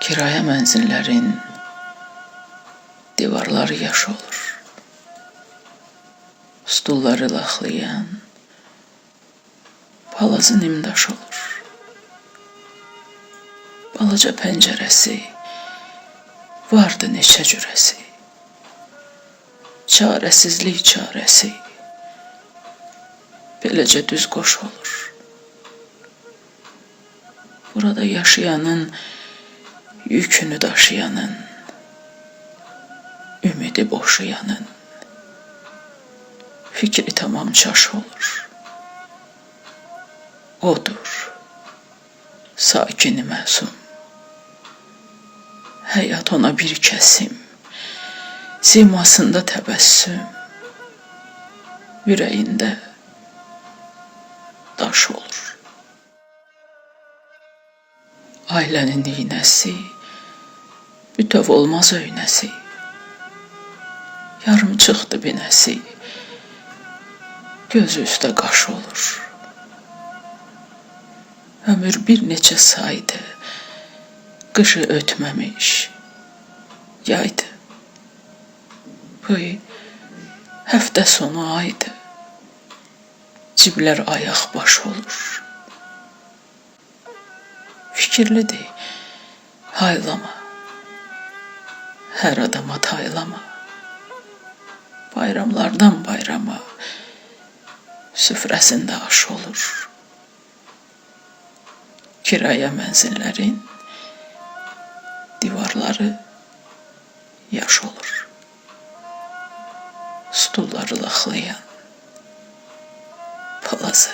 Kirayə mənzillərin divarları yaş olur. Stulları laxlayan palazı nimdaş olur. Balaca pəncərəsi, vardı neçə cürəsi. Çarəsizlik çarəsi, beləcə düz qoş olur. Burada yaşayanın, yükünü daşıyanın, ümidi boşayanın, fikri tamam çaş olur. Odur, sakini məsum. Həyat ona bir kəsim, simasında təbəssüm, ürəyində daş olur. Ailənin iynəsi, bütöv olmaz öynəsi, yarımçıqdı binəsi, gözü üstə qaş olur. Ömür bir neçə saydı, qışı ötməmiş, yaydı. Bıy, həftə sonu aydı, ciblər ayaq baş olur. Fikirlidir, haylama, hər adama taylama. Bayramlardan bayrama, süfrəsində aş olur. Kirayə mənzillərin divarları yaş olur. Stulları laxlayan palazı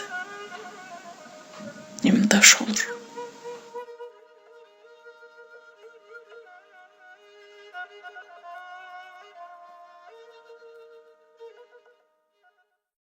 nimdaş olur.